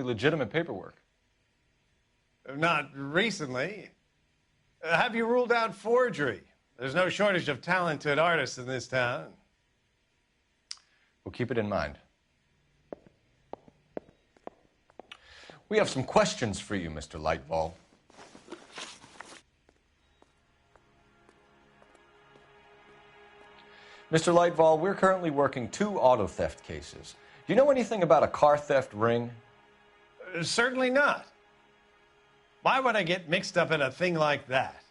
legitimate paperwork. Not recently. Have you ruled out forgery? There's no shortage of talented artists in this town. We'll keep it in mind. We have some questions for you, Mr. Lightball. Mr. Lightball, we're currently working 2 auto theft cases. Do you know anything about a car theft ring? Certainly not. Why would I get mixed up in a thing like that?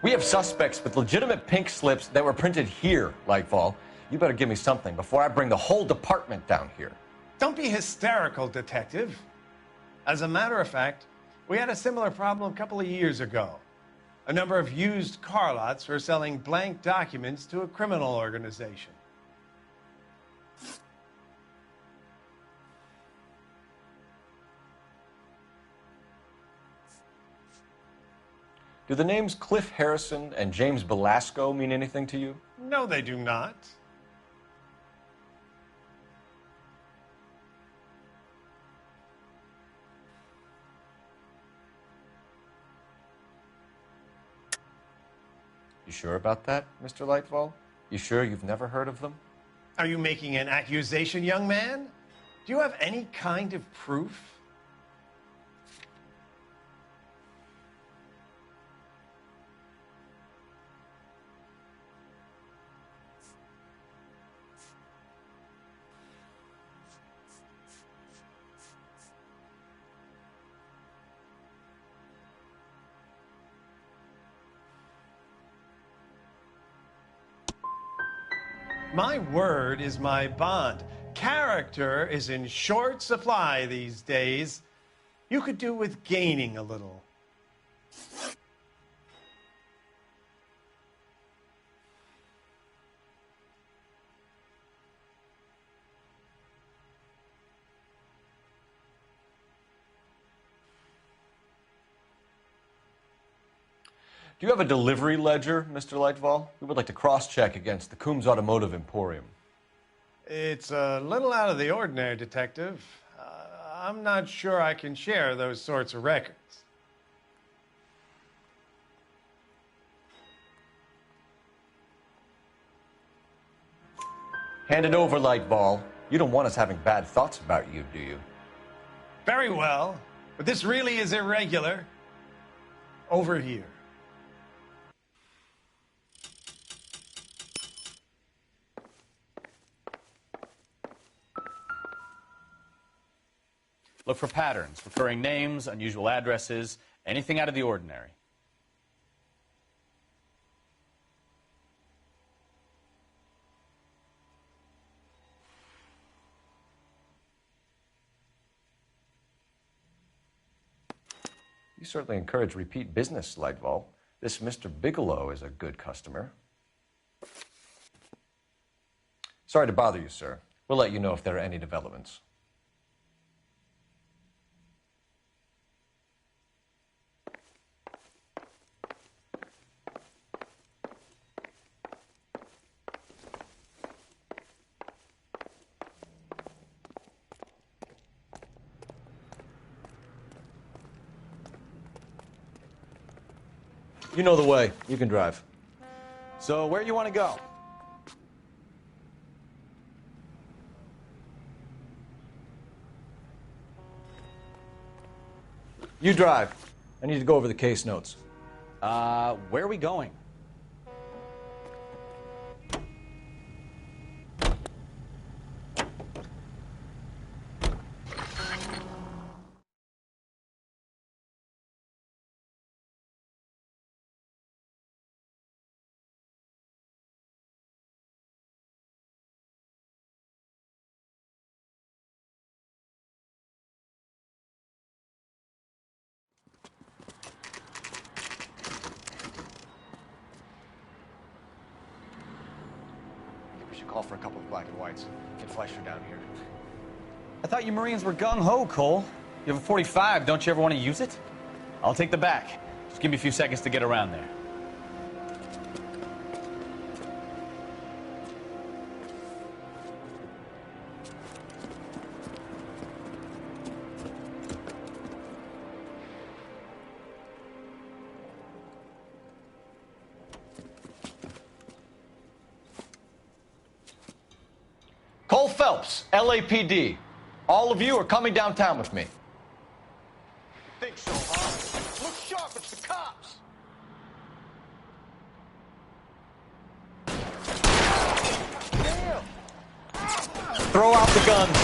We have suspects with legitimate pink slips that were printed here, Lightfall. You better give me something before I bring the whole department down here. Don't be hysterical, Detective. As a matter of fact, we had a similar problem a couple of years ago. A number of used car lots were selling blank documents to a criminal organization. Do the names Cliff Harrison and James Belasco mean anything to you? No, they do not. You sure about that, Mr. Lightfall? You sure you've never heard of them? Are you making an accusation, young man? Do you have any kind of proof? My word is my bond. Character is in short supply these days. You could do with gaining a little. Do you have a delivery ledger, Mr. Lightfall? We would like to cross-check against the Coombs Automotive Emporium. It's a little out of the ordinary, Detective. I'm not sure I can share those sorts of records. Hand it over, Lightball. You don't want us having bad thoughts about you, do you? Very well, but this really is irregular. Over here. Look for patterns, recurring names, unusual addresses, anything out of the ordinary. You certainly encourage repeat business, Lightball. This Mr. Bigelow is a good customer. Sorry to bother you, sir. We'll let you know if there are any developments. You know the way. You can drive. So where do you want to go? You drive. I need to go over the case notes. Where are we going? should call for a couple of black and whites. Get Fleischer down here. I thought you Marines were gung-ho, Cole. You have a 45. Don't you ever want to use it? I'll take the back. Just give me a few seconds to get around there. Cole Phelps, LAPD. All of you are coming downtown with me. You think so, huh? Look sharp, it's the cops. Damn. Throw out the guns.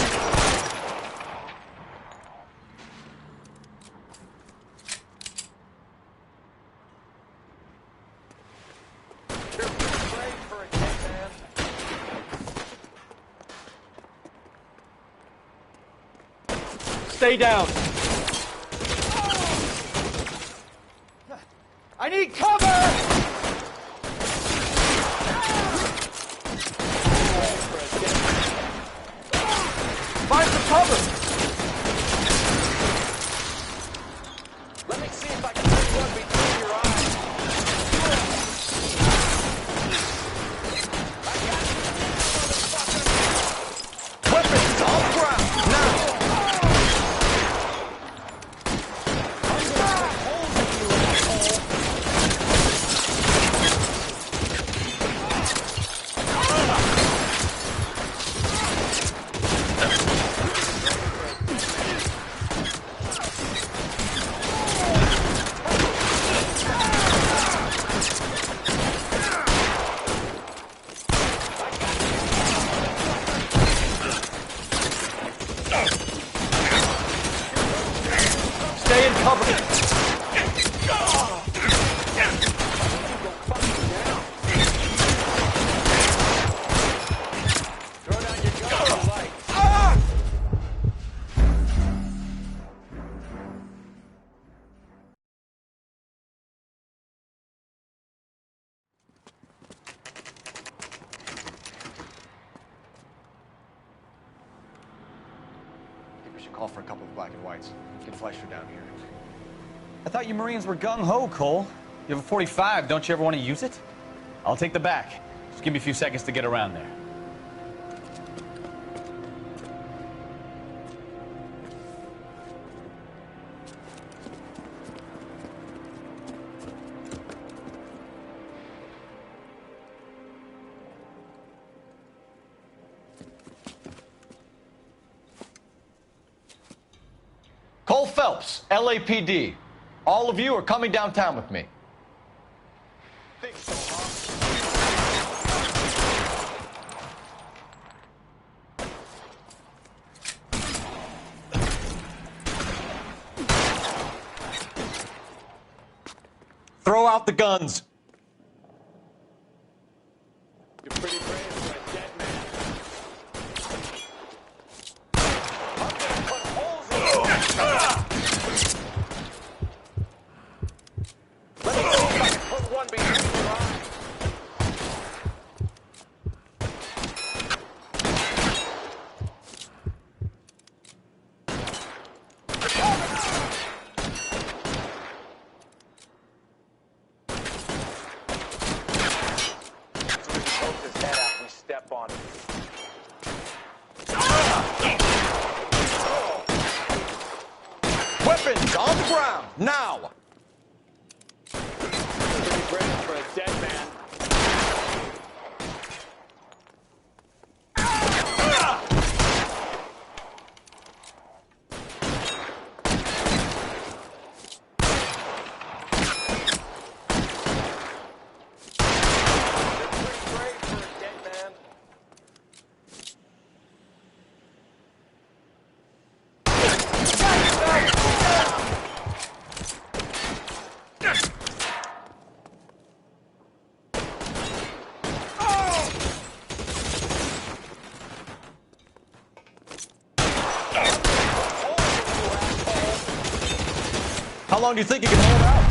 You're pretty brave for a kid, man. Stay down. I need cover! Find some cover! Let me see if I can put one between your eyes. I got you, motherfucker! Weapons on the ground, now! Stay in cover. Throw down your gun and light. I think we should call for a couple of black and whites. Get Fleischer down here. I thought you Marines were gung-ho, Cole. You have a 45. Don't you ever want to use it? I'll take the back. Just give me a few seconds to get around there. Cole Phelps, LAPD. All of you are coming downtown with me. Think so, huh? Throw out the guns. You're pretty brave for a dead man. I'm gonna put holes in you. Let me see if I can put one between your eyes. Step on it. Weapons on the ground, now! Pretty brave for a dead man. How long do you think you can hold out?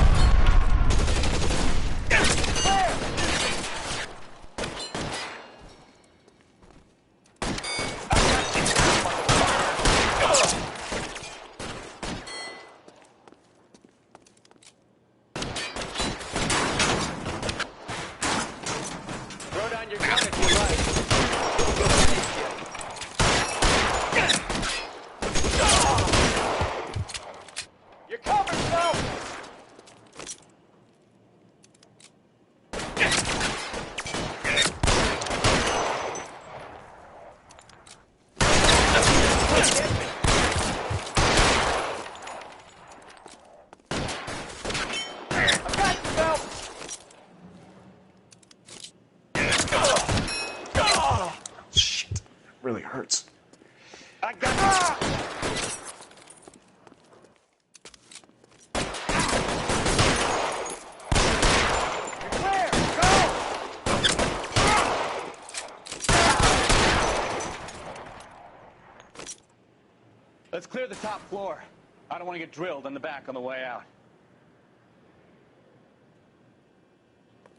I got you. Let's clear the top floor. I don't want to get drilled in the back on the way out.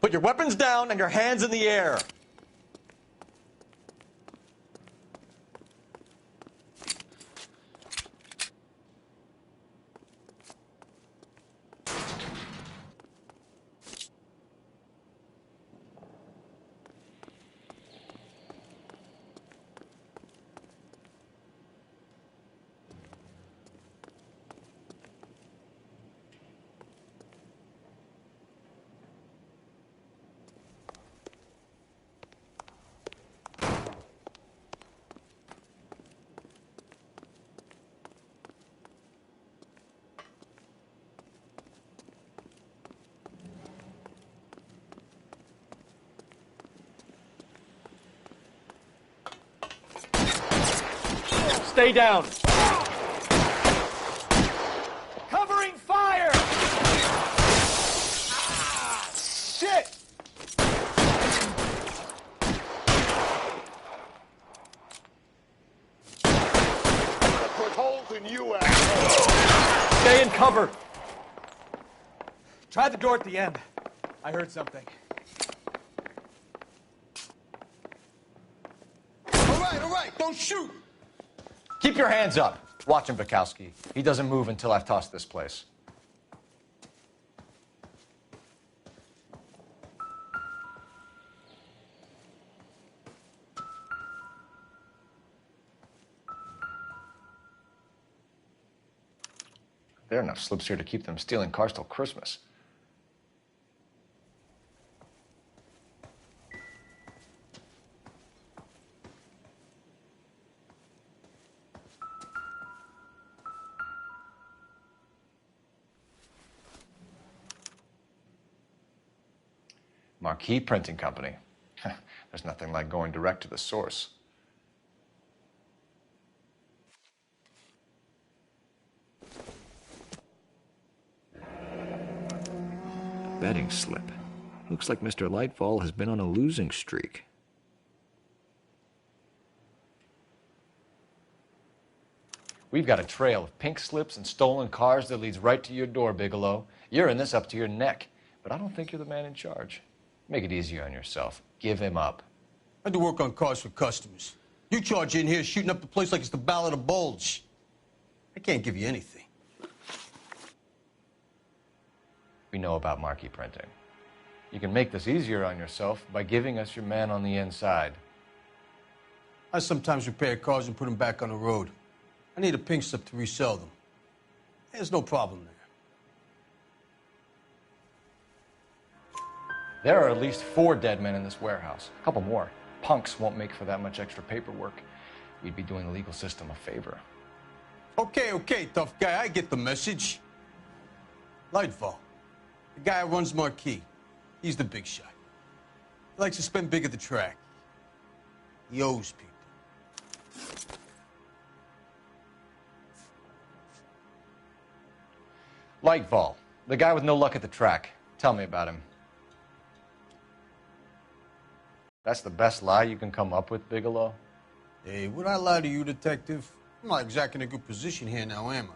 Put your weapons down and your hands in the air. Stay down. Covering fire! Ah, shit! Put holes in you, asshole. Stay in cover. Try the door at the end. I heard something. All right, don't shoot. Keep your hands up. Watch him, Bukowski. He doesn't move until I've tossed this place. There are enough slips here to keep them stealing cars till Christmas. Marquee Printing Company. There's nothing like going direct to the source. Betting slip. Looks like Mr. Lightfall has been on a losing streak. We've got a trail of pink slips and stolen cars that leads right to your door, Bigelow. You're in this up to your neck, but I don't think you're the man in charge. Make it easier on yourself. Give him up. I do work on cars for customers. You charge in here shooting up the place like it's the Ballad of Bulge. I can't give you anything. We know about marquee printing. You can make this easier on yourself by giving us your man on the inside. I sometimes repair cars and put them back on the road. I need a pink slip to resell them. There's no problem there. There are at least 4 dead men in this warehouse. A couple more. Punks won't make for that much extra paperwork. We'd be doing the legal system a favor. Okay, tough guy. I get the message. Lightfall, the guy who runs Marquee. He's the big shot. He likes to spend big at the track. He owes people. Lightfall, the guy with no luck at the track. Tell me about him. That's the best lie you can come up with, Bigelow? Hey, would I lie to you, detective? I'm not exactly in a good position here now, am I?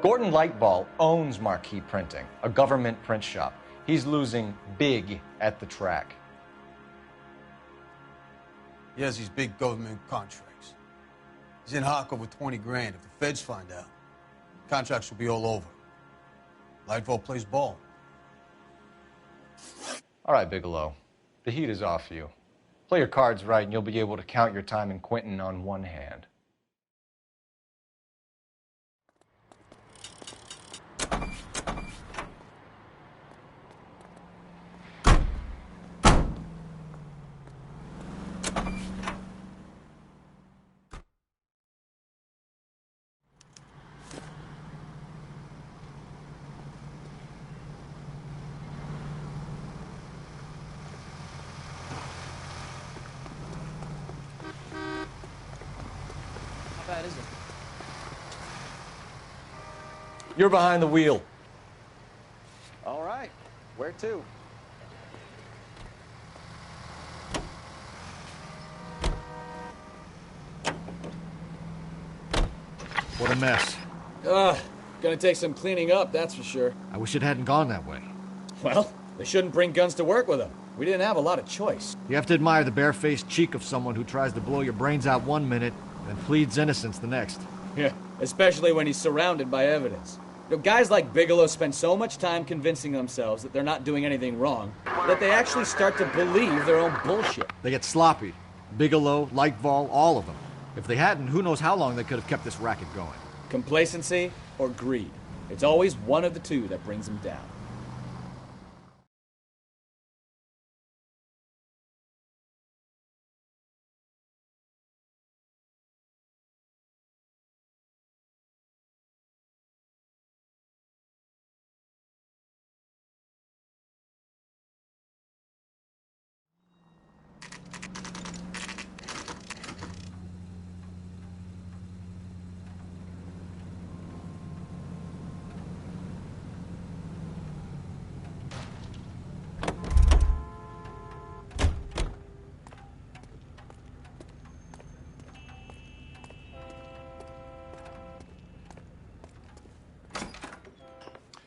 Gordon Lightfall owns Marquee Printing, a government print shop. He's losing big at the track. He has these big government contracts. He's in hock over 20 grand. If the feds find out, contracts will be all over. Lightfall plays ball. All right, Bigelow. The heat is off you. Play your cards right and you'll be able to count your time in Quentin on one hand. bad, is it? You're behind the wheel. All right. Where to? What a mess. Gonna take some cleaning up, that's for sure. I wish it hadn't gone that way. Well, they shouldn't bring guns to work with them. We didn't have a lot of choice. You have to admire the barefaced cheek of someone who tries to blow your brains out one minute and pleads innocence the next. Yeah, especially when he's surrounded by evidence. You know, guys like Bigelow spend so much time convincing themselves that they're not doing anything wrong that they actually start to believe their own bullshit. They get sloppy. Bigelow, Lightval, all of them. If they hadn't, who knows how long they could have kept this racket going. Complacency or greed. It's always one of the two that brings them down.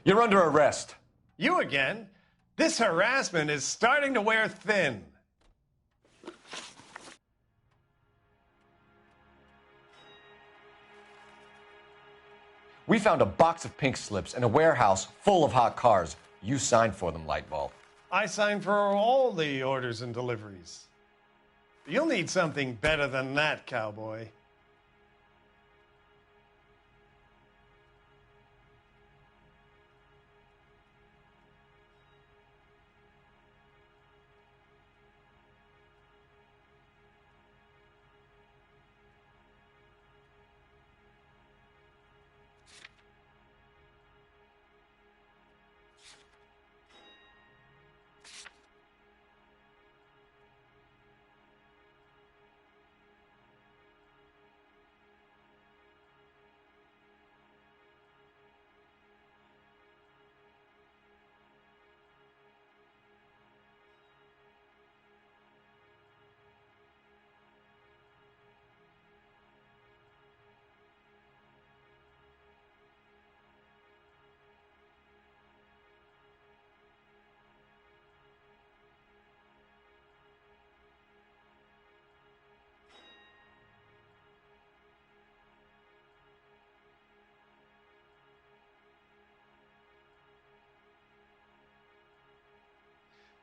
You're under arrest. You again? This harassment is starting to wear thin. We found a box of pink slips in a warehouse full of hot cars. You signed for them, Lightval. I signed for all the orders and deliveries. You'll need something better than that, cowboy.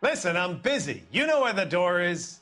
Listen, I'm busy. You know where the door is.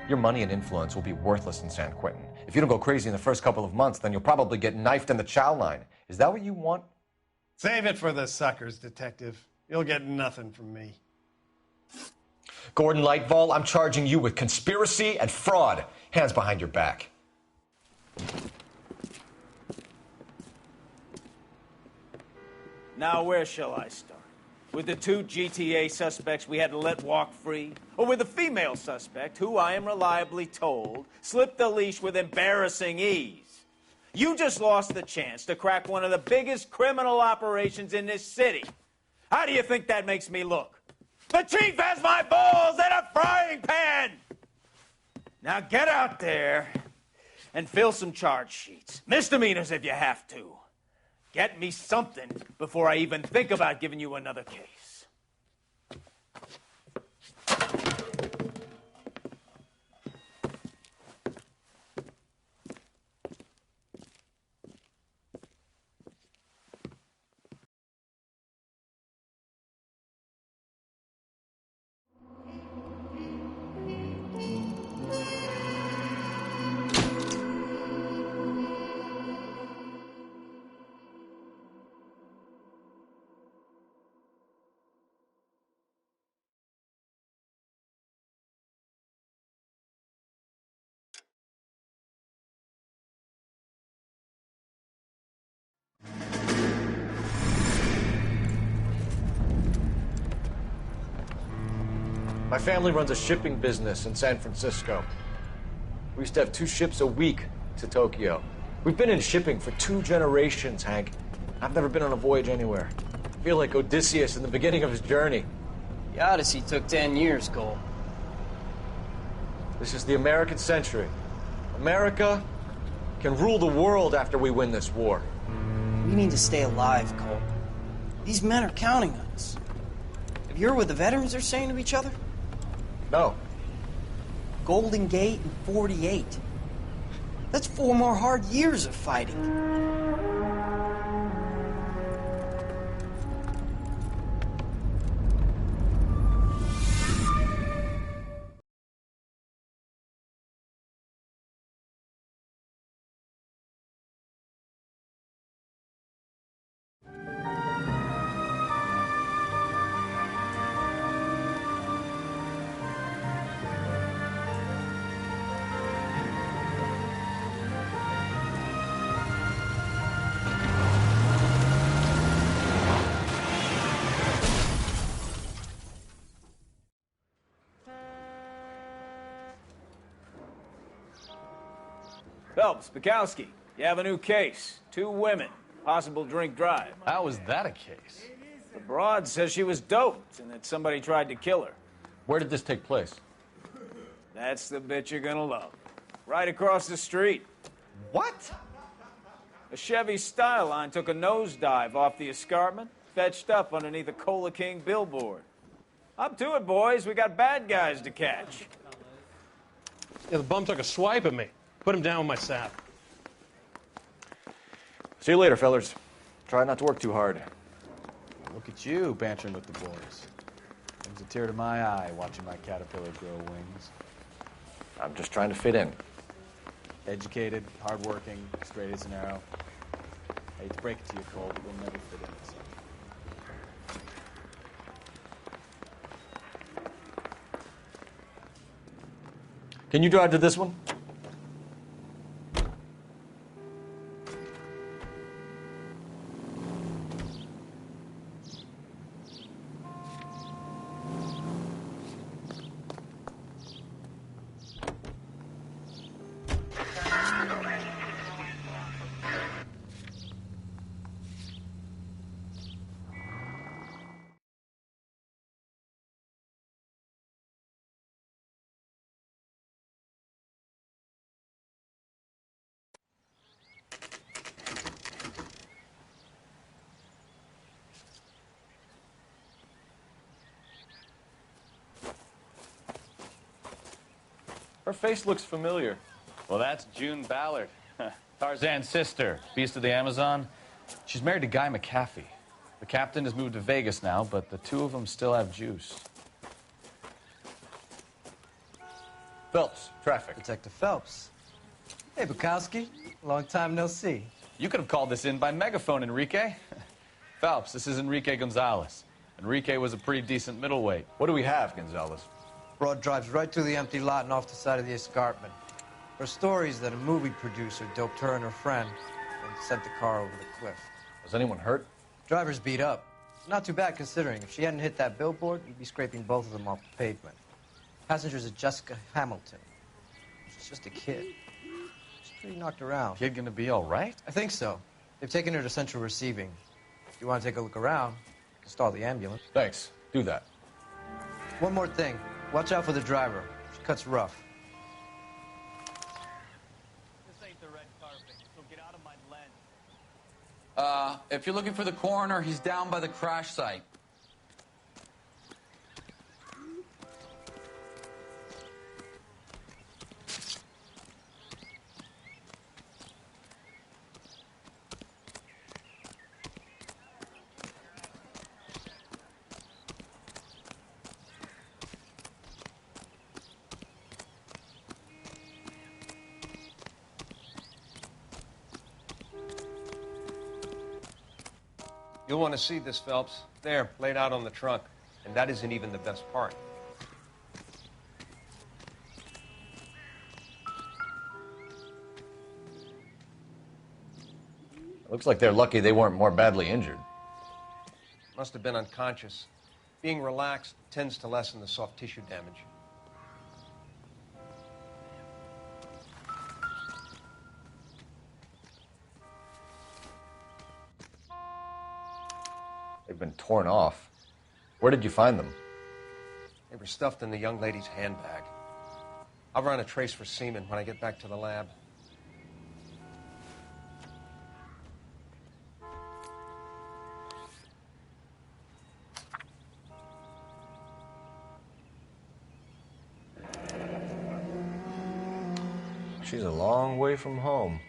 Your money and influence will be worthless in San Quentin. If you don't go crazy in the first couple of months, then you'll probably get knifed in the chow line. Is that what you want? Save it for the suckers, Detective. You'll get nothing from me. Gordon Lightval, I'm charging you with conspiracy and fraud. Hands behind your back. Now, where shall I start? With the 2 GTA suspects we had to let walk free? Or with the female suspect, who I am reliably told slipped the leash with embarrassing ease? You just lost the chance to crack one of the biggest criminal operations in this city. How do you think that makes me look? The chief has my balls in a frying pan! Now get out there and fill some charge sheets. Misdemeanors if you have to. Get me something before I even think about giving you another case. My family runs a shipping business in San Francisco. We used to have 2 ships a week to Tokyo. We've been in shipping for 2 generations, Hank. I've never been on a voyage anywhere. I feel like Odysseus in the beginning of his journey. The Odyssey took 10 years, Cole. This is the American century. America can rule the world after we win this war. We need to stay alive, Cole. These men are counting on us. Have you heard what the veterans are saying to each other? No. Golden Gate and 48. That's 4 more hard years of fighting. Phelps, Bukowski, you have a new case. 2 women, possible drink drive. How was that a case? The broad says she was doped and that somebody tried to kill her. Where did this take place? That's the bit you're gonna love. Right across the street. What? A Chevy Styline took a nosedive off the escarpment, fetched up underneath a Cola King billboard. Up to it, boys. We got bad guys to catch. Yeah, the bum took a swipe at me. Put him down with my sap. See you later, fellers. Try not to work too hard. Look at you bantering with the boys. Brings a tear to my eye watching my caterpillar grow wings. I'm just trying to fit in. Educated, hardworking, straight as an arrow. I hate to break it to you, Cole, but we'll never fit in this. Can you drive to this one? Her face looks familiar. Well, that's June Ballard, Tarzan's sister, beast of the Amazon. She's married to Guy McAfee. The captain has moved to Vegas now, but the 2 of them still have juice. Phelps, traffic. Detective Phelps. Hey, Bukowski. Long time no see. You could have called this in by megaphone, Enrique. Phelps, this is Enrique Gonzalez. Enrique was a pretty decent middleweight. What do we have, Gonzalez? Broad drives right through the empty lot and off the side of the escarpment. Her story is that a movie producer doped her and her friend and sent the car over the cliff. Was anyone hurt? Driver's beat up. Not too bad considering. If she hadn't hit that billboard, you'd be scraping both of them off the pavement. Passenger's a Jessica Hamilton. She's just a kid. She's pretty knocked around. Kid gonna be all right? I think so. They've taken her to central receiving. If you want to take a look around, you can stall the ambulance. Thanks. Do that. One more thing. Watch out for the driver. She cuts rough. This ain't the red carpet, so get out of my lens. If you're looking for the coroner, he's down by the crash site. You'll want to see this, Phelps. There, laid out on the trunk. And that isn't even the best part. Looks like they're lucky they weren't more badly injured. Must have been unconscious. Being relaxed tends to lessen the soft tissue damage. They've been torn off. Where did you find them? They were stuffed in the young lady's handbag. I'll run a trace for semen when I get back to the lab. She's a long way from home.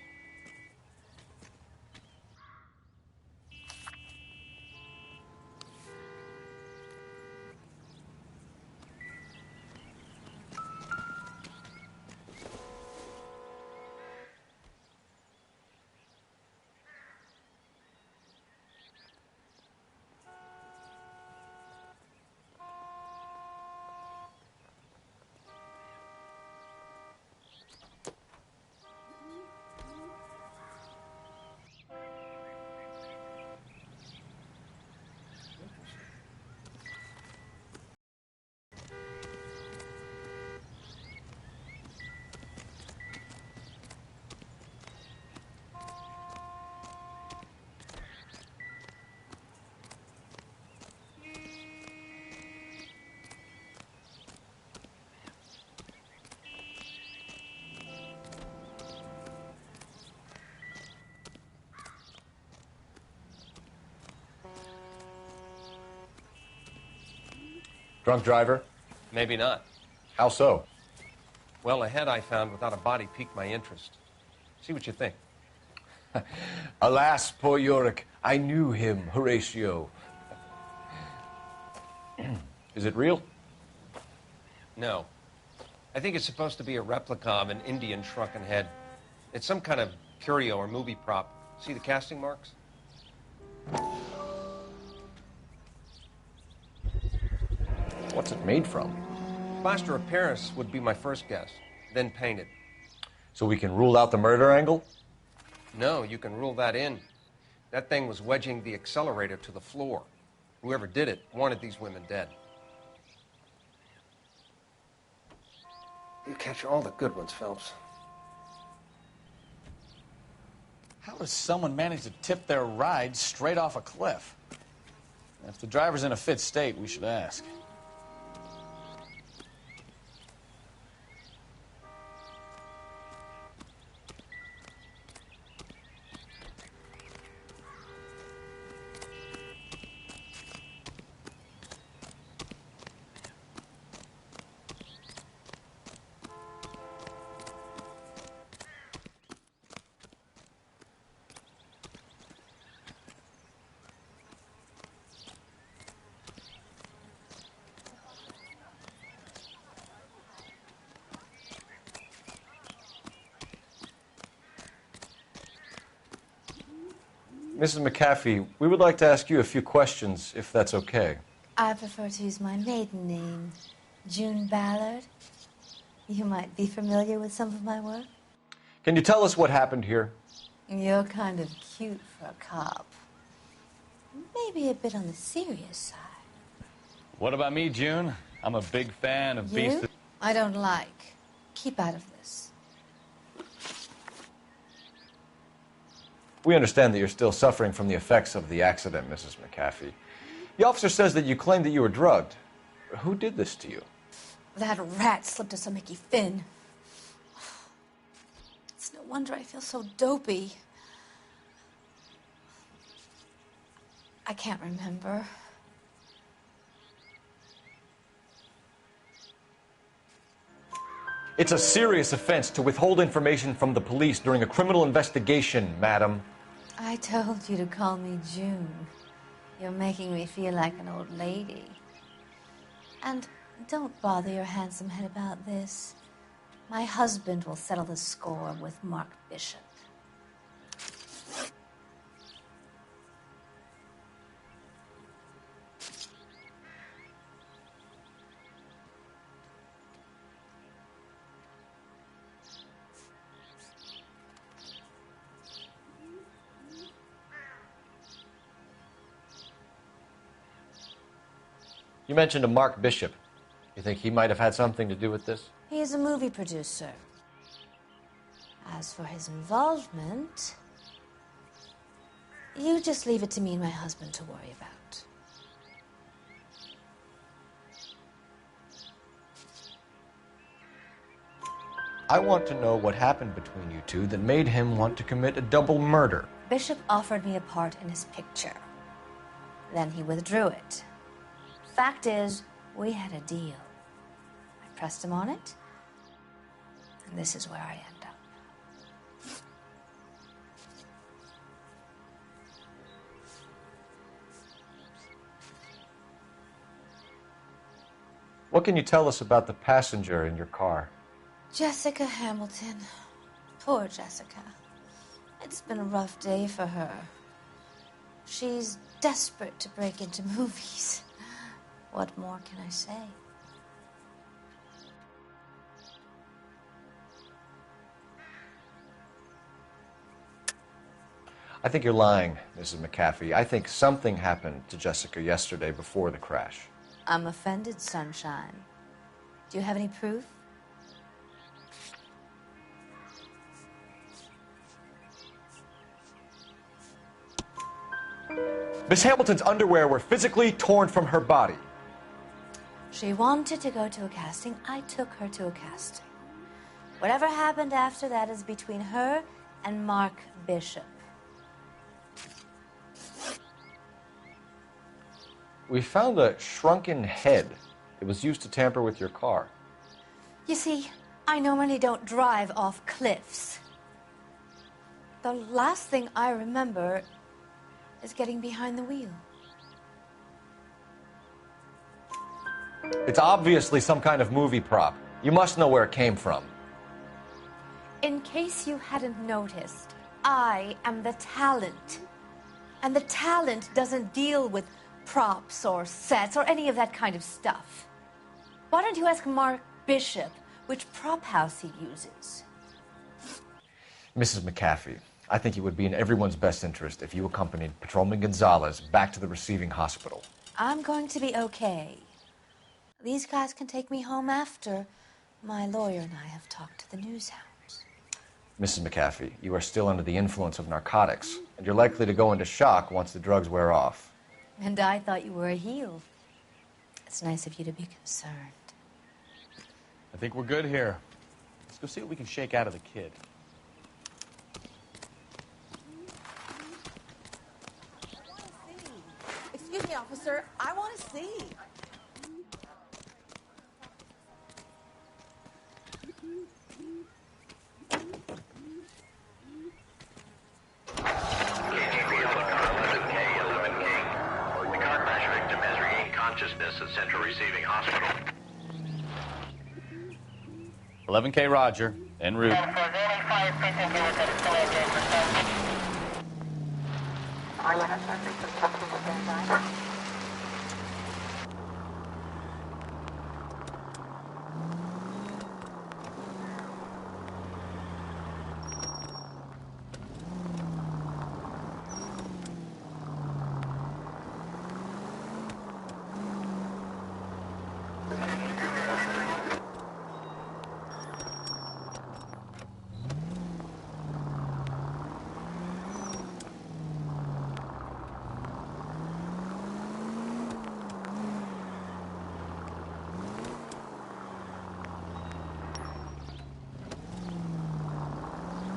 Drunk driver? Maybe not. How so? Well, a head I found without a body piqued my interest. See what you think. Alas, poor Yorick, I knew him, Horatio. Is it real? No. I think it's supposed to be a replica of an Indian shrunken head. It's some kind of curio or movie prop. See the casting marks? What's it made from? Plaster of Paris would be my first guess, then painted. So we can rule out the murder angle? No, you can rule that in. That thing was wedging the accelerator to the floor. Whoever did it wanted these women dead. You catch all the good ones, Phelps. How does someone manage to tip their ride straight off a cliff? If the driver's in a fit state, we should ask. Mrs. McAfee, we would like to ask you a few questions, if that's okay. I prefer to use my maiden name, June Ballard. You might be familiar with some of my work. Can you tell us what happened here? You're kind of cute for a cop. Maybe a bit on the serious side. What about me, June? I'm a big fan of Beast. I don't like. Keep out of this. We understand that you're still suffering from the effects of the accident, Mrs. McAfee. The officer says that you claimed that you were drugged. Who did this to you? That rat slipped us a Mickey Finn. It's no wonder I feel so dopey. I can't remember. It's a serious offense to withhold information from the police during a criminal investigation, madam. I told you to call me June. You're making me feel like an old lady. And don't bother your handsome head about this. My husband will settle the score with Mark Bishop. You mentioned a Mark Bishop. You think he might have had something to do with this? He is a movie producer. As for his involvement, you just leave it to me and my husband to worry about. I want to know what happened between you two that made him want to commit a double murder. Bishop offered me a part in his picture. Then he withdrew it. Fact is, we had a deal. I pressed him on it, and this is where I end up. What can you tell us about the passenger in your car? Jessica Hamilton. Poor Jessica. It's been a rough day for her. She's desperate to break into movies. What more can I say? I think you're lying, Mrs. McAfee. I think something happened to Jessica yesterday before the crash. I'm offended, Sunshine. Do you have any proof? Miss Hamilton's underwear were physically torn from her body. She wanted to go to a casting. I took her to a casting. Whatever happened after that is between her and Mark Bishop. We found a shrunken head. It was used to tamper with your car. You see, I normally don't drive off cliffs. The last thing I remember is getting behind the wheel. It's obviously some kind of movie prop. You must know where it came from. In case you hadn't noticed, I am the talent. And the talent doesn't deal with props or sets or any of that kind of stuff. Why don't you ask Mark Bishop which prop house he uses? Mrs. McAfee, I think it would be in everyone's best interest if you accompanied Patrolman Gonzalez back to the receiving hospital. I'm going to be okay. These guys can take me home after my lawyer and I have talked to the news hounds. Mrs. McAfee, you are still under the influence of narcotics, and you're likely to go into shock once the drugs wear off. And I thought you were a heel. It's nice of you to be concerned. I think we're good here. Let's go see what we can shake out of the kid. Excuse me, officer. I want to see. Consciousness at Central Receiving Hospital. 11K Roger, en route.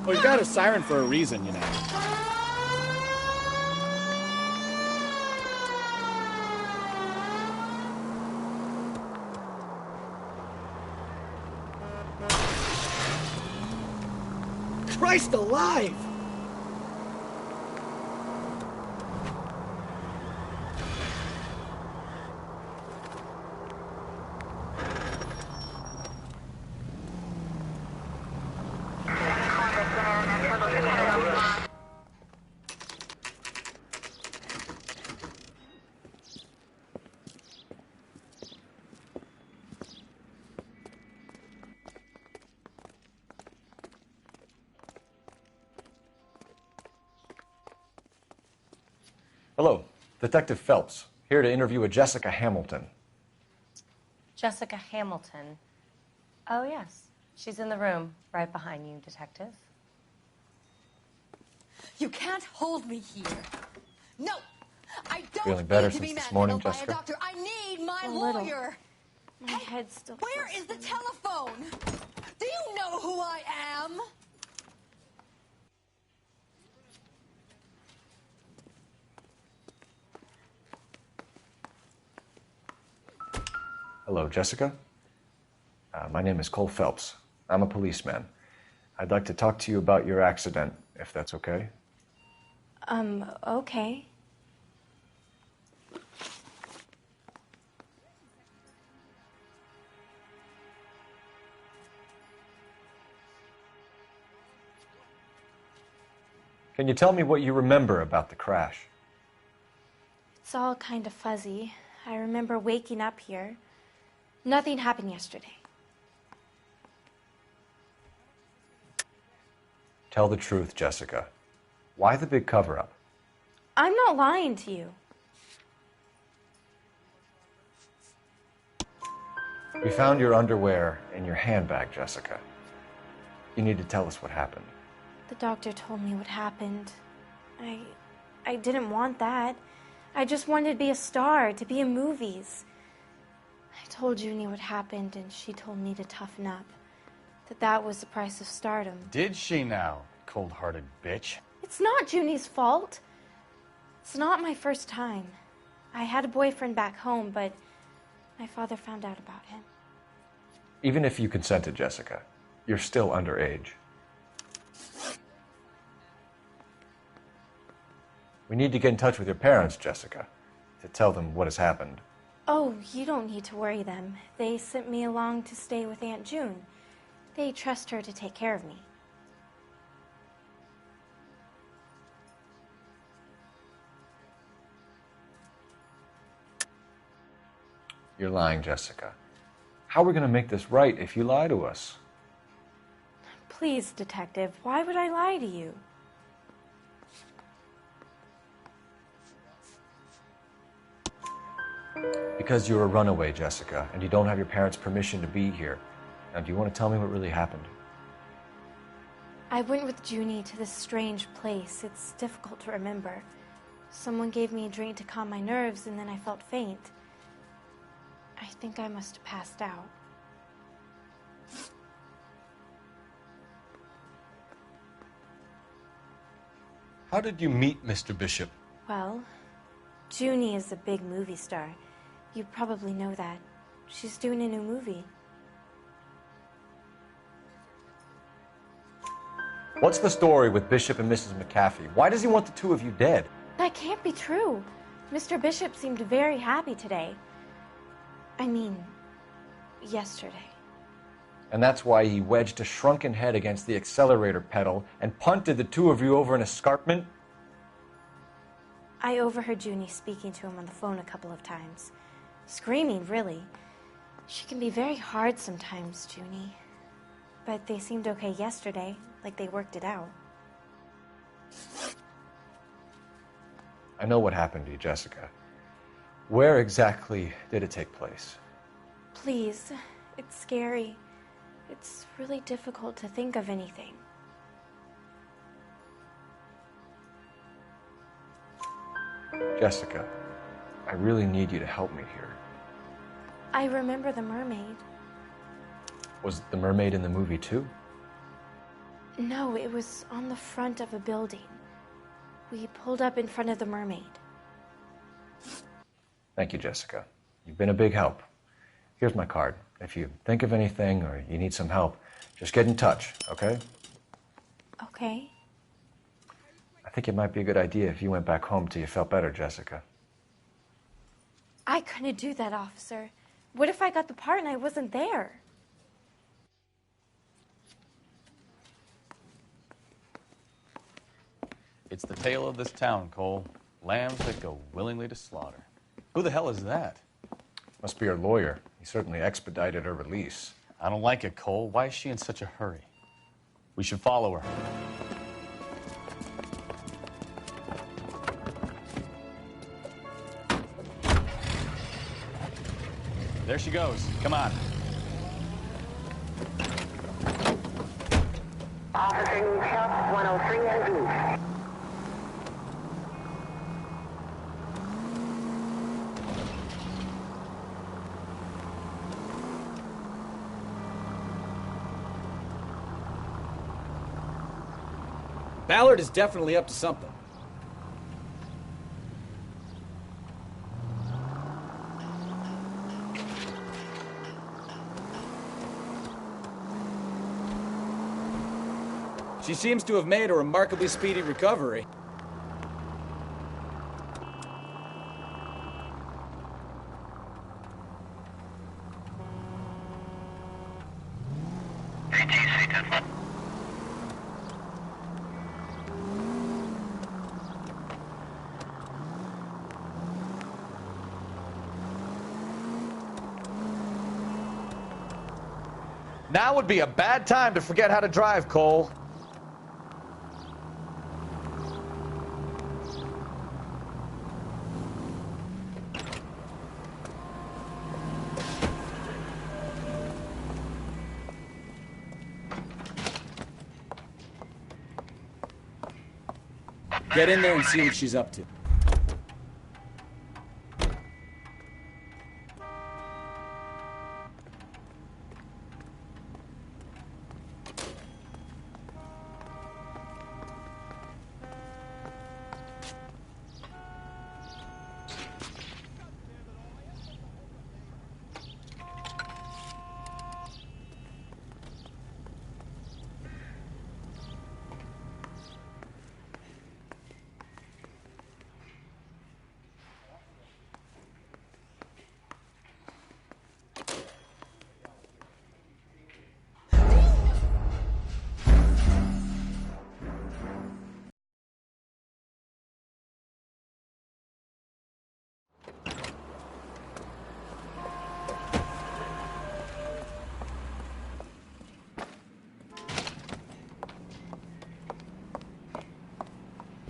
Well, you got a siren for a reason, you know. Christ alive! Hello, Detective Phelps, here to interview a Jessica Hamilton. Jessica Hamilton. Oh, yes. She's in the room right behind you, Detective. You can't hold me here. No, I don't Feeling better need to since be this morning, manhandled by a Jessica? doctor. I need my A little. lawyer. My head's still... Where is the telephone? Do you know who I am? Hello, Jessica. My name is Cole Phelps. I'm a policeman. I'd like to talk to you about your accident, if that's okay. Okay. Can you tell me what you remember about the crash? It's all kind of fuzzy. I remember waking up here. Nothing happened yesterday. Tell the truth, Jessica. Why the big cover-up? I'm not lying to you. We found your underwear in your handbag, Jessica. You need to tell us what happened. The doctor told me what happened. I didn't want that. I just wanted to be a star, to be in movies. I told Junie what happened, and she told me to toughen up. That was the price of stardom. Did she now, cold-hearted bitch? It's not Junie's fault. It's not my first time. I had a boyfriend back home, but my father found out about him. Even if you consented, Jessica, you're still underage. We need to get in touch with your parents, Jessica, to tell them what has happened. Oh, you don't need to worry them. They sent me along to stay with Aunt June. They trust her to take care of me. You're lying, Jessica. How are we going to make this right if you lie to us? Please, Detective, why would I lie to you? Because you're a runaway, Jessica, and you don't have your parents' permission to be here. Now, do you want to tell me what really happened? I went with Junie to this strange place. It's difficult to remember. Someone gave me a drink to calm my nerves, and then I felt faint. I think I must have passed out. How did you meet Mr. Bishop? Well, Junie is a big movie star. You probably know that. She's doing a new movie. What's the story with Bishop and Mrs. McAfee? Why does he want the two of you dead? That can't be true. Mr. Bishop seemed very happy today. I mean, yesterday. And that's why he wedged a shrunken head against the accelerator pedal and punted the two of you over an escarpment? I overheard Junie speaking to him on the phone a couple of times. Screaming, really. She can be very hard sometimes, Junie. But they seemed okay yesterday, like they worked it out. I know what happened to you, Jessica. Where exactly did it take place? Please, it's scary. It's really difficult to think of anything. Jessica, I really need you to help me here. I remember the mermaid. Was the mermaid in the movie too? No, it was on the front of a building. We pulled up in front of the mermaid. Thank you, Jessica. You've been a big help. Here's my card. If you think of anything or you need some help, just get in touch, okay? Okay. I think it might be a good idea if you went back home till you felt better, Jessica. I couldn't do that, officer. What if I got the part and I wasn't there? It's the tale of this town, Cole. Lambs that go willingly to slaughter. Who the hell is that? Must be her lawyer. He certainly expedited her release. I don't like it, Cole. Why is she in such a hurry? We should follow her. There she goes. Come on. Officing shop 103 and East. Ballard is definitely up to something. She seems to have made a remarkably speedy recovery. Now would be a bad time to forget how to drive, Cole. Get in there and see what she's up to.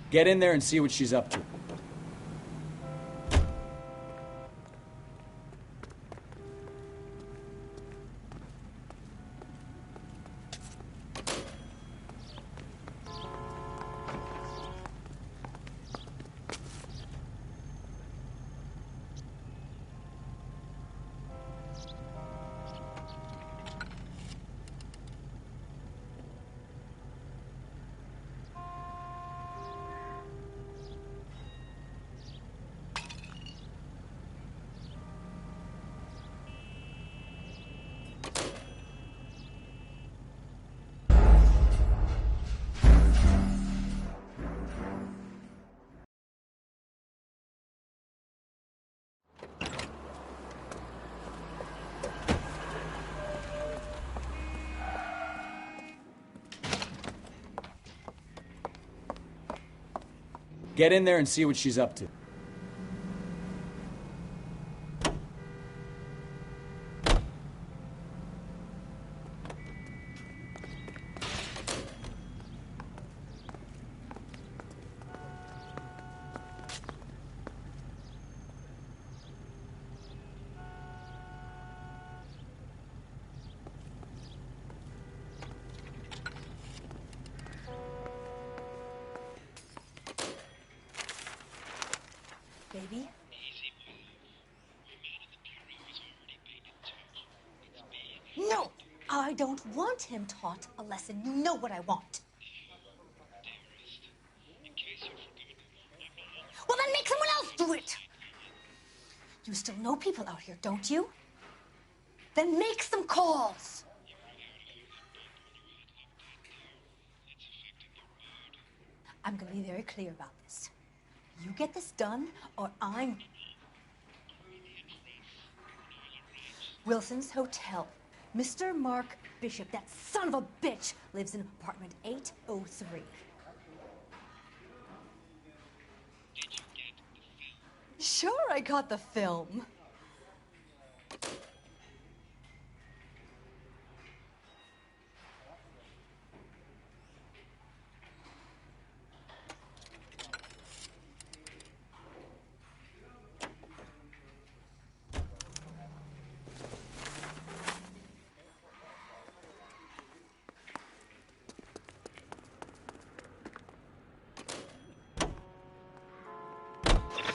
Get in there and see what she's up to. Get in there and see what she's up to. Baby? No! I don't want him taught a lesson. You know what I want. Well, then make someone else do it! You still know people out here, don't you? Then make some calls! I'm gonna be very clear about this. You get this done, or I'm... Wilson's Hotel. Mr. Mark Bishop, that son of a bitch, lives in apartment 803. Sure, I got the film.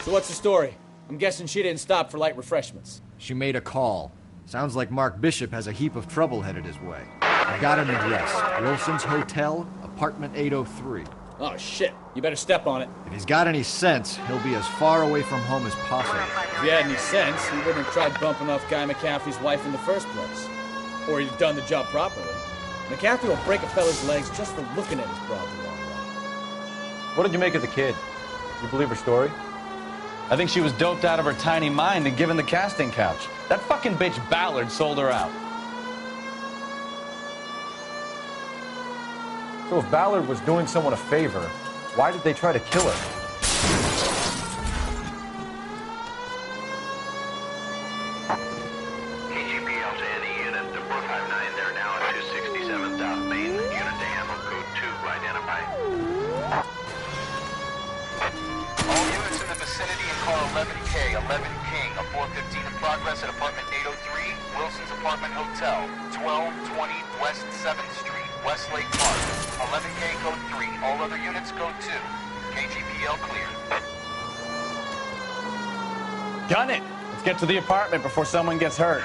So what's the story? I'm guessing she didn't stop for light refreshments. She made a call. Sounds like Mark Bishop has a heap of trouble headed his way. I've got an address. Wilson's Hotel, apartment 803. Oh, shit. You better step on it. If he's got any sense, he'll be as far away from home as possible. If he had any sense, he wouldn't have tried bumping off Guy McCaffrey's wife in the first place. Or he'd have done the job properly. McCaffrey will break a fella's legs just for looking at his broad the wrong way. What did you make of the kid? You believe her story? I think she was doped out of her tiny mind and given the casting couch. That fucking bitch Ballard sold her out. So if Ballard was doing someone a favor, why did they try to kill her? KGPL to any unit. The 459, they're now at 267 South Main. Unit to handle code 2, identify. All units in the vicinity and call 11K, 11 King, a 415 in progress at apartment 803, Wilson's Apartment Hotel, 1220 West 7th Street, Westlake Park. 11K code 3, all other units code 2. KGPL clear. Gun it! Let's get to the apartment before someone gets hurt.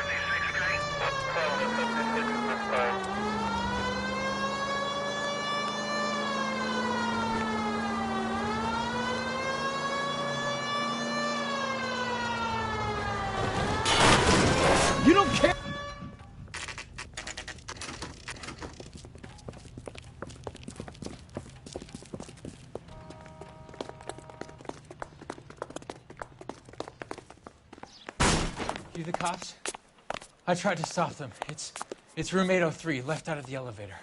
You don't care! You the cops? I tried to stop them. It's room 803, left out of the elevator.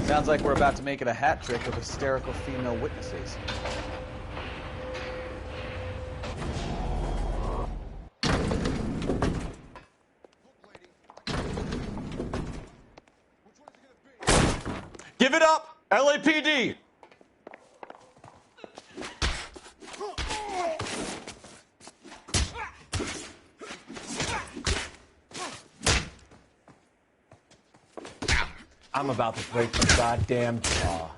Sounds like we're about to make it a hat trick of hysterical female witnesses. Give it up! LAPD! I'm about to break the goddamn jaw.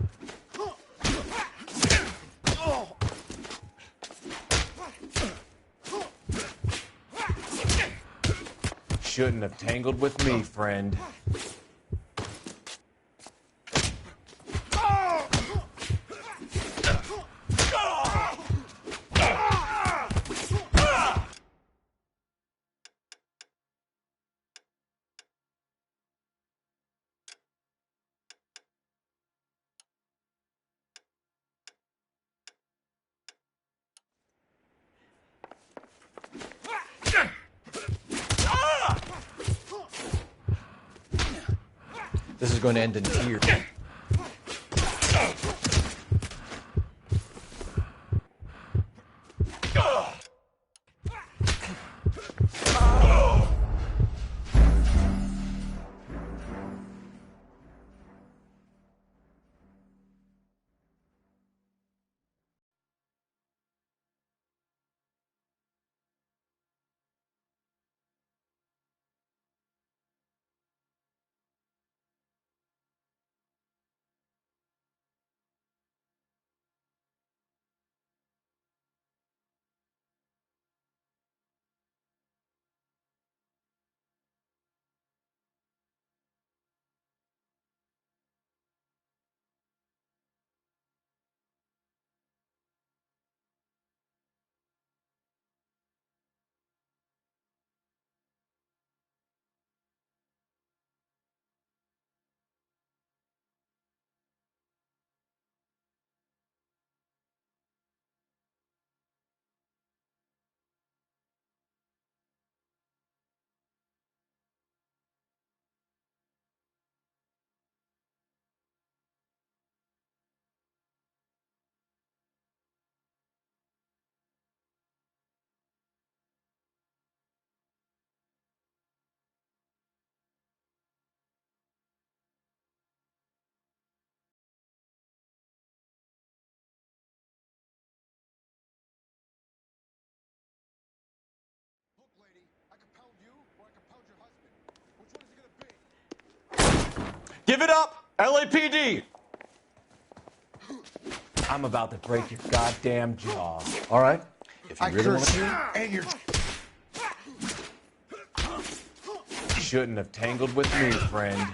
Shouldn't have tangled with me, friend. This is going to end in tears. Give it up, LAPD! I'm about to break your goddamn jaw. All right. If you really want to. And you're... Shouldn't have tangled with me, friend.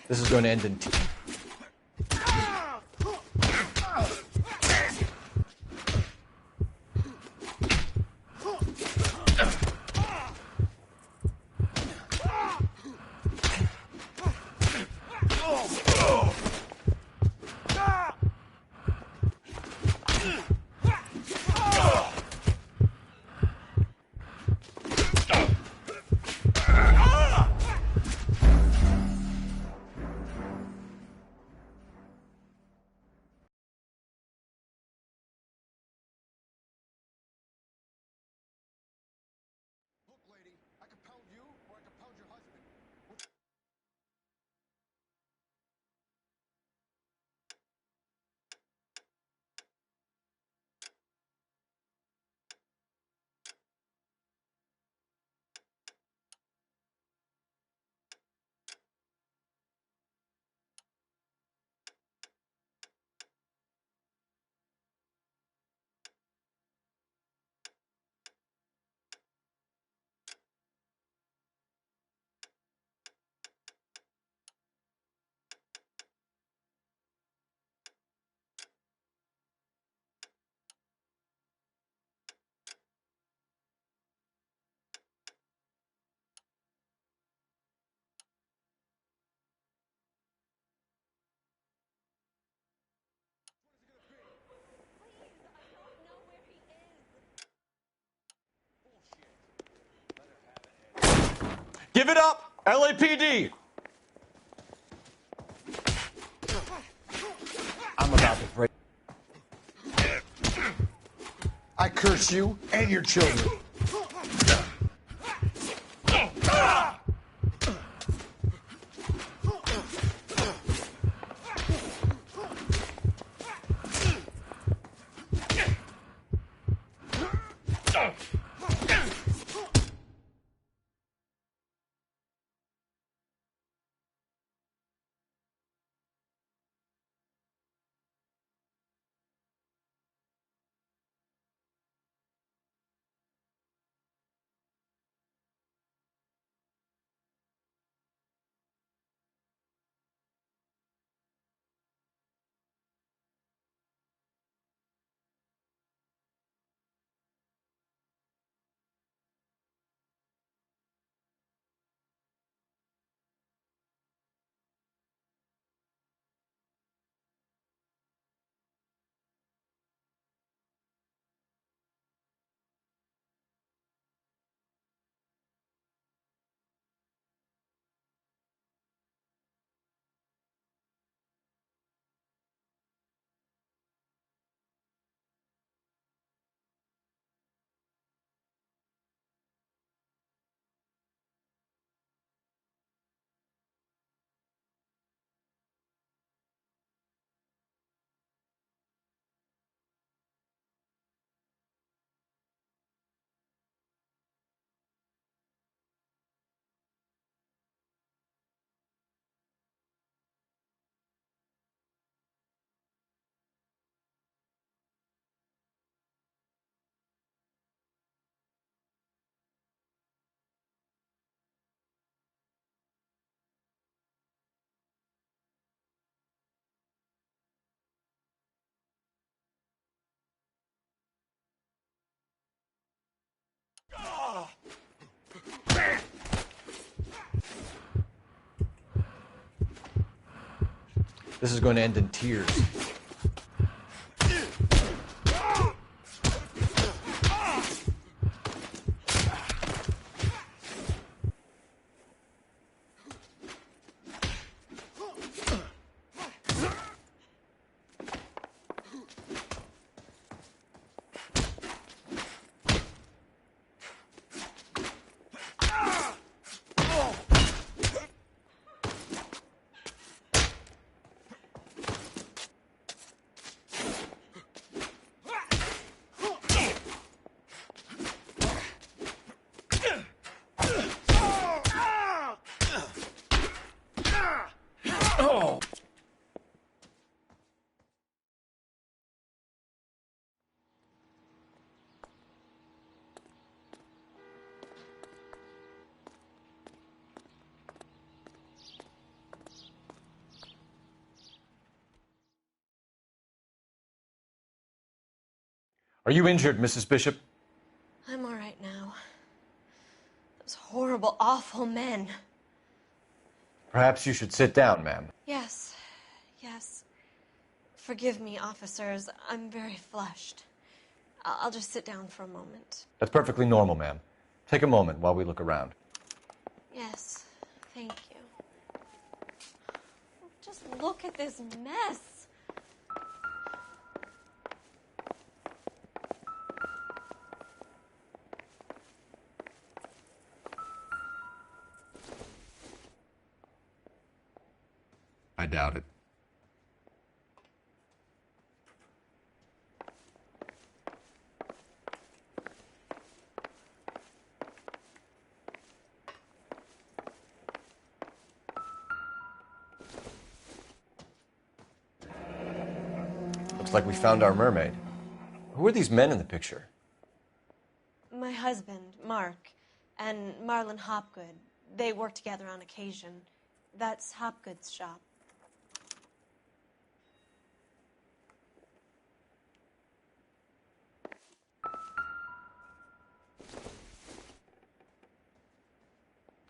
This is going to end in Give it up, LAPD! I'm about to break. I curse you and your children. This is going to end in tears. Are you injured, Mrs. Bishop? I'm all right now. Those horrible, awful men. Perhaps you should sit down, ma'am. Yes, yes. Forgive me, officers. I'm very flushed. I'll just sit down for a moment. That's perfectly normal, ma'am. Take a moment while we look around. Yes, thank you. Just look at this mess. I doubt it. Looks like we found our mermaid. Who are these men in the picture? My husband, Mark, and Marlon Hopgood. They work together on occasion. That's Hopgood's shop.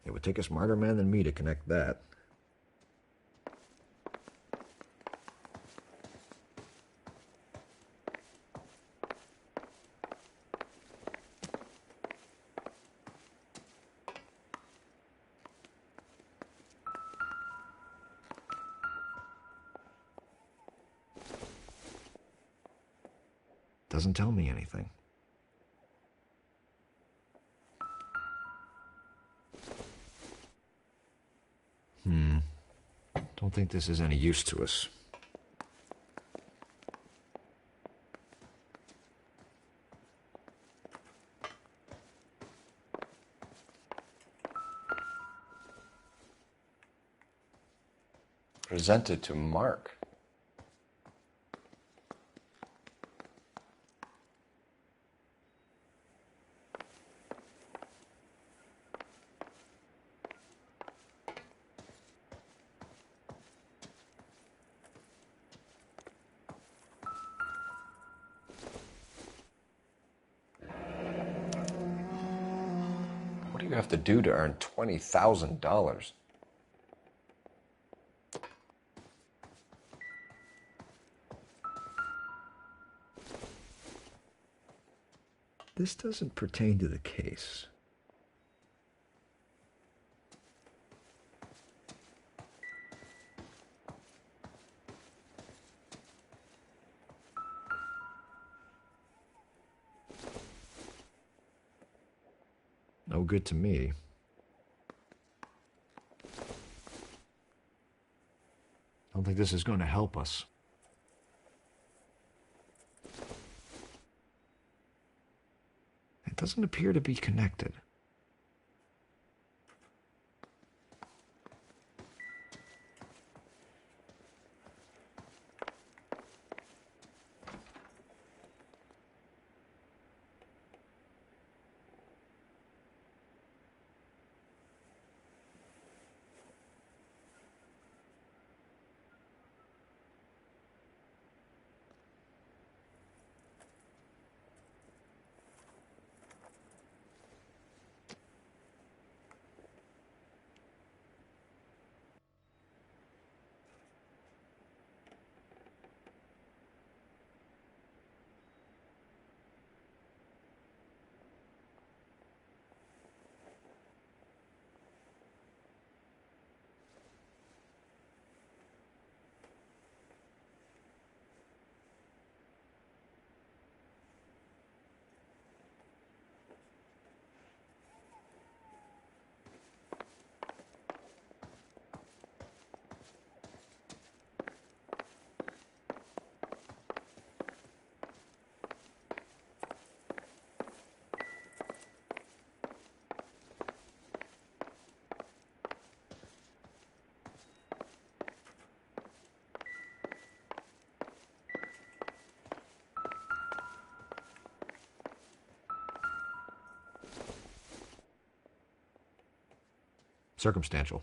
It would take a smarter man than me to connect that. Doesn't tell me anything. Don't think this is any use to us. Presented to Mark. What do you have to do to earn $20,000? This doesn't pertain to the case. No good to me. Don't think this is going to help us. It doesn't appear to be connected. Circumstantial.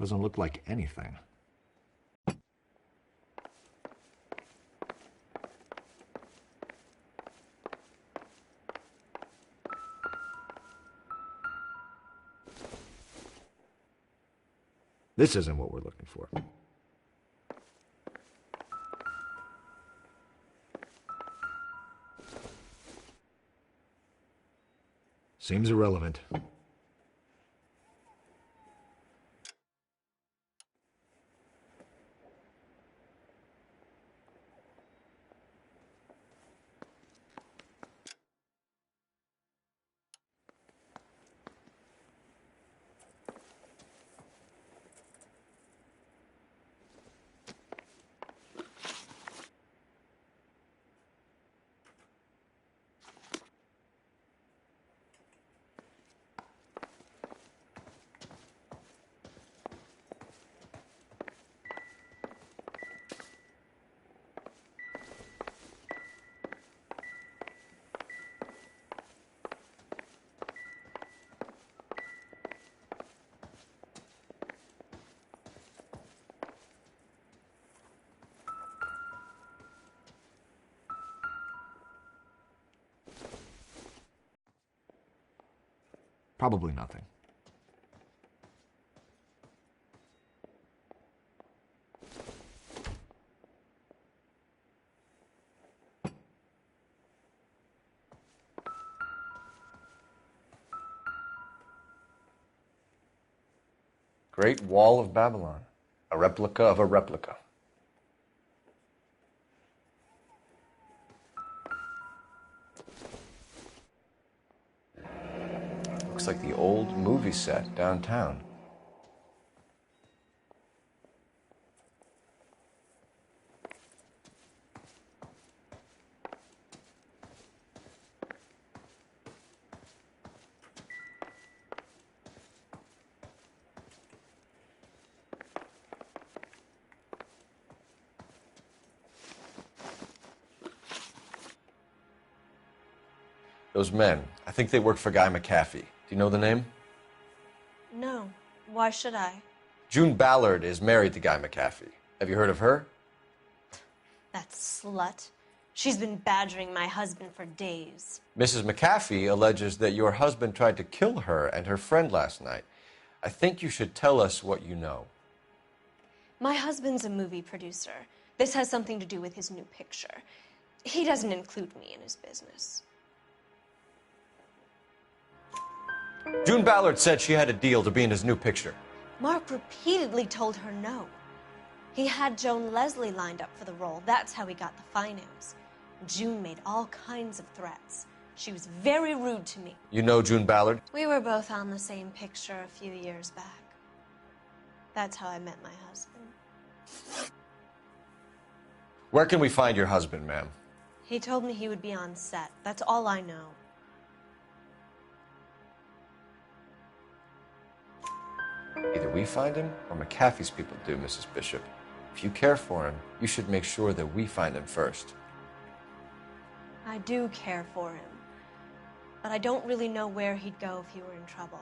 Doesn't look like anything. This isn't what we're looking for. Seems irrelevant. Probably nothing. Great Wall of Babylon. A replica of a replica. Looks like the old movie set downtown. Those men, I think they work for Guy McAfee. Do you know the name? No. Why should I? June Ballard is married to Guy McAfee. Have you heard of her? That slut. She's been badgering my husband for days. Mrs. McAfee alleges that your husband tried to kill her and her friend last night. I think you should tell us what you know. My husband's a movie producer. This has something to do with his new picture. He doesn't include me in his business. June Ballard said she had a deal to be in his new picture. Mark repeatedly told her no. He had Joan Leslie lined up for the role. That's how he got the finance. June made all kinds of threats. She was very rude to me. You know June Ballard? We were both on the same picture a few years back. That's how I met my husband. Where can we find your husband, ma'am? He told me he would be on set. That's all I know. Either we find him or McAfee's people do, Mrs. Bishop. If you care for him, you should make sure that we find him first. I do care for him. But I don't really know where he'd go if he were in trouble.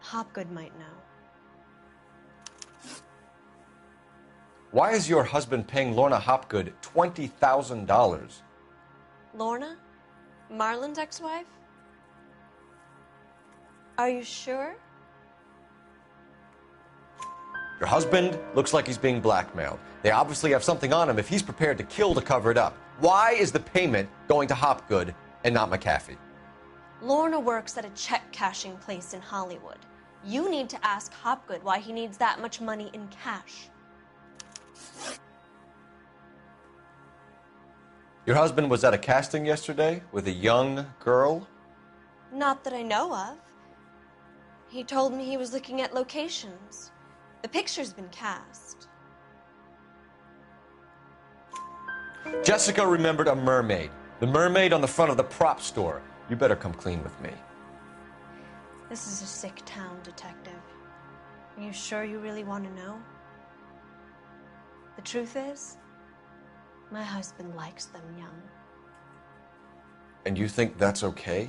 Hopgood might know. Why is your husband paying Lorna Hopgood $20,000? Lorna? Marlon's ex-wife? Are you sure? Your husband looks like he's being blackmailed. They obviously have something on him if he's prepared to kill to cover it up. Why is the payment going to Hopgood and not McAfee? Lorna works at a check-cashing place in Hollywood. You need to ask Hopgood why he needs that much money in cash. Your husband was at a casting yesterday with a young girl? Not that I know of. He told me he was looking at locations. The picture's been cast. Jessica remembered a mermaid. The mermaid on the front of the prop store. You better come clean with me. This is a sick town, Detective. Are you sure you really want to know? The truth is, my husband likes them young. And you think that's okay?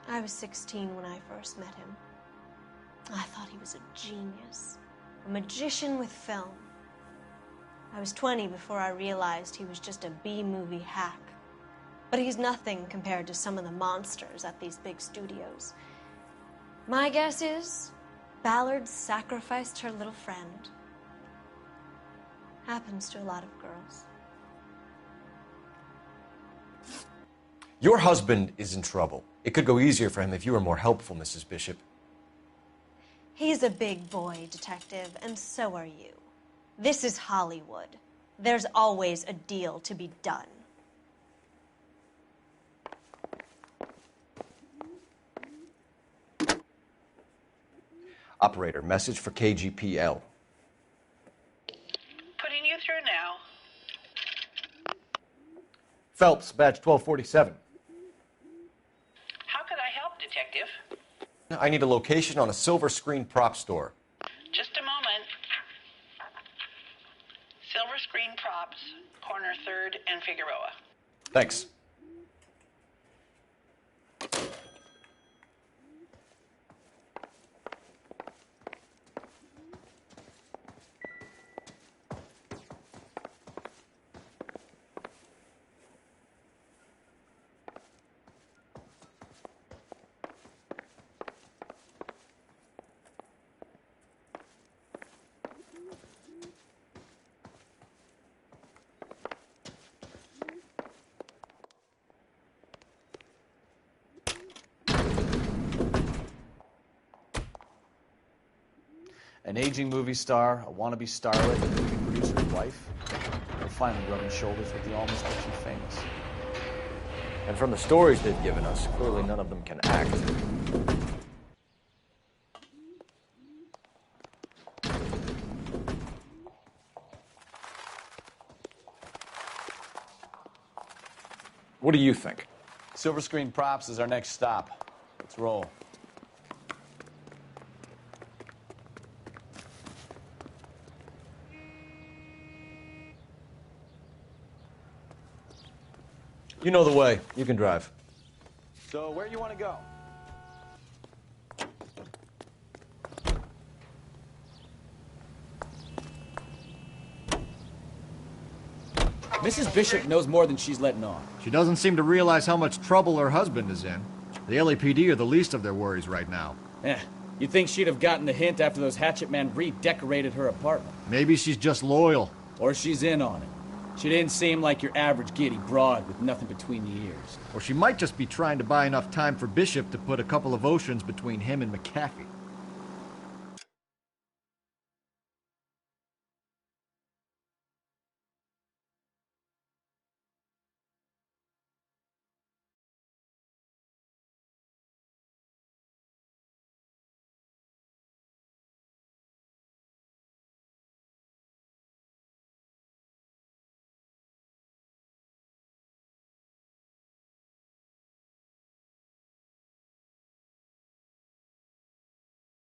I was 16 when I first met him. I thought he was a genius, a magician with film. I was 20 before I realized he was just a B-movie hack. But he's nothing compared to some of the monsters at these big studios. My guess is Ballard sacrificed her little friend. Happens to a lot of girls. Your husband is in trouble. It could go easier for him if you were more helpful, Mrs. Bishop. He's a big boy, Detective, and so are you. This is Hollywood. There's always a deal to be done. Operator, message for KGPL. Putting you through now. Phelps, badge 1247. How could I help, Detective? I need a location on a silver screen prop store. Just a moment. Silver Screen Props, corner 3rd and Figueroa. Thanks. An aging movie star, a wannabe starlet, a movie producer's wife. They're finally rubbing shoulders with the almost rich and famous. And from the stories they've given us, clearly none of them can act. What do you think? Silver Screen Props is our next stop. Let's roll. You know the way. You can drive. So, where you want to go? Mrs. Bishop knows more than she's letting on. She doesn't seem to realize how much trouble her husband is in. The LAPD are the least of their worries right now. You'd think she'd have gotten the hint after those hatchet men redecorated her apartment. Maybe she's just loyal. Or she's in on it. She didn't seem like your average giddy broad with nothing between the ears. Or she might just be trying to buy enough time for Bishop to put a couple of oceans between him and McAfee.